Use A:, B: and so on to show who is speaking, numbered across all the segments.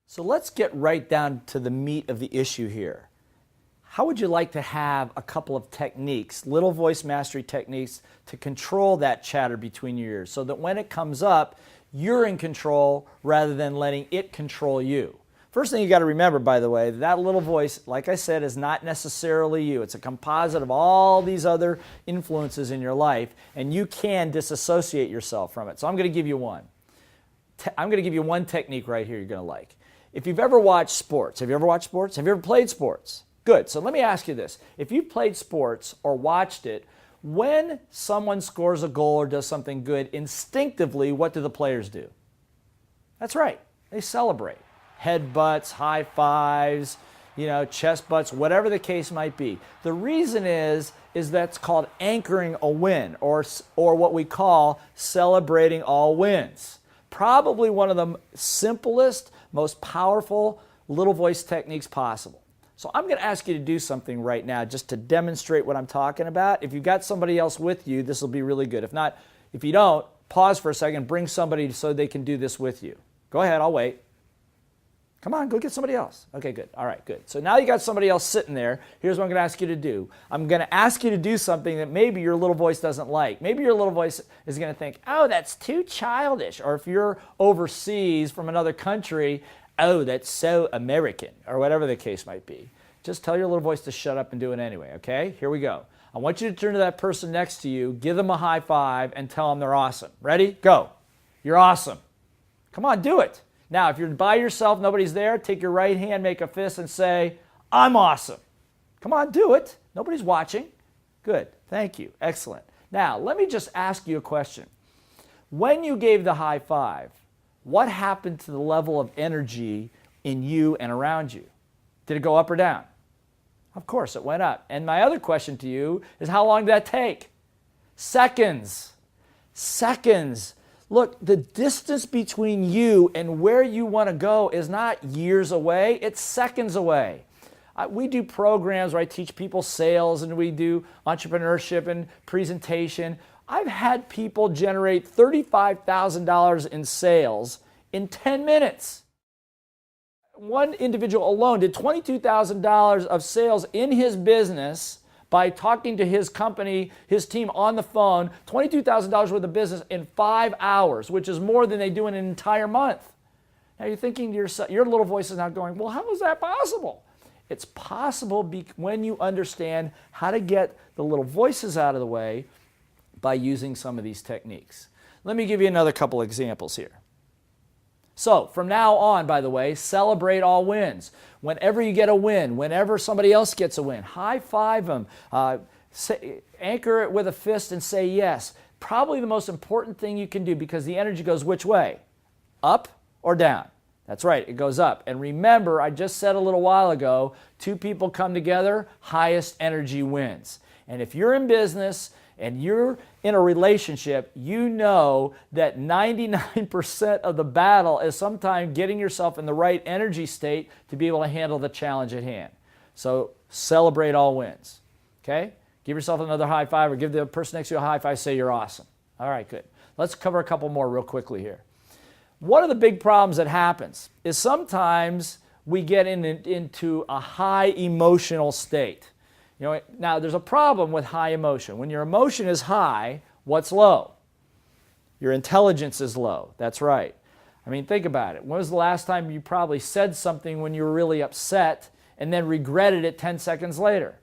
A: So let's get right down to the meat of the issue here. How would you like to have a couple of techniques, little voice mastery techniques, to control that chatter between your ears so that when it comes up, you're in control rather than letting it control you? First thing you got to remember, by the way, that little voice, like I said, is not necessarily you. It's a composite of all these other influences in your life, and you can disassociate yourself from it. So I'm going to give you one. I'm going to give you one technique right here you're going to like. If you've ever watched sports, have you ever watched sports? Have you ever played sports? Good. So let me ask you this. If you've played sports or watched it, when someone scores a goal or does something good, instinctively, what do the players do? That's right. They celebrate. Headbutts, high fives, chest butts, whatever the case might be. The reason is that's called anchoring a win, or what we call celebrating all wins. Probably one of the simplest, most powerful little voice techniques possible. So I'm going to ask you to do something right now just to demonstrate what I'm talking about. If you've got somebody else with you, this will be really good. If you don't, pause for a second, bring somebody so they can do this with you. Go ahead, I'll wait. Come on, go get somebody else. Okay, good. All right, good. So now you got somebody else sitting there. Here's what I'm going to ask you to do. I'm going to ask you to do something that maybe your little voice doesn't like. Maybe your little voice is going to think, oh, that's too childish. Or if you're overseas from another country, oh, that's so American, or whatever the case might be. Just tell your little voice to shut up and do it anyway, okay? Here we go. I want you to turn to that person next to you, give them a high five, and tell them they're awesome. Ready? Go. You're awesome. Come on, do it. Now, if you're by yourself, nobody's there, take your right hand, make a fist, and say, I'm awesome. Come on, do it. Nobody's watching. Good. Thank you. Excellent. Now, let me just ask you a question. When you gave the high five, what happened to the level of energy in you and around you? Did it go up or down? Of course, it went up. And my other question to you is, how long did that take? Seconds. Seconds. Look, the distance between you and where you want to go is not years away, it's seconds away. We do programs where I teach people sales, and we do entrepreneurship and presentation. I've had people generate $35,000 in sales in 10 minutes. One individual alone did $22,000 of sales in his business by talking to his company, his team on the phone, $22,000 worth of business in 5 hours, which is more than they do in an entire month. Now you're thinking to yourself, your little voice is now going, well, how is that possible? It's possible when you understand how to get the little voices out of the way by using some of these techniques. Let me give you another couple examples here. So from now on, by the way, celebrate all wins. Whenever you get a win, whenever somebody else gets a win, high five them, anchor it with a fist and say yes. Probably the most important thing you can do, because the energy goes which way? Up or down? That's right, it goes up. And remember, I just said a little while ago, two people come together, highest energy wins. And if you're in business and you're in a relationship, you know that 99% of the battle is sometimes getting yourself in the right energy state to be able to handle the challenge at hand. So celebrate all wins, okay? Give yourself another high five, or give the person next to you a high five, say you're awesome. All right, good. Let's cover a couple more real quickly here. One of the big problems that happens is sometimes we get into a high emotional state. Now there's a problem with high emotion. When your emotion is high, what's low? Your intelligence is low. That's right. I mean, think about it. When was the last time you probably said something when you were really upset and then regretted it 10 seconds later?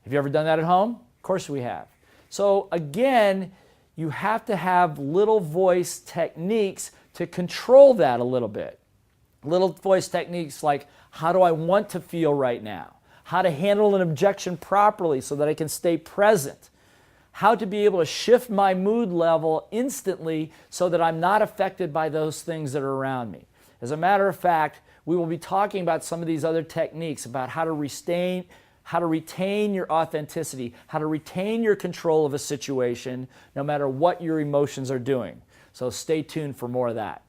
A: Have you ever done that at home? Of course we have. So again, you have to have little voice techniques to control that a little bit. Little voice techniques like, how do I want to feel right now? How to handle an objection properly so that I can stay present. How to be able to shift my mood level instantly so that I'm not affected by those things that are around me. As a matter of fact, we will be talking about some of these other techniques about how to retain your authenticity, how to retain your control of a situation no matter what your emotions are doing. So stay tuned for more of that.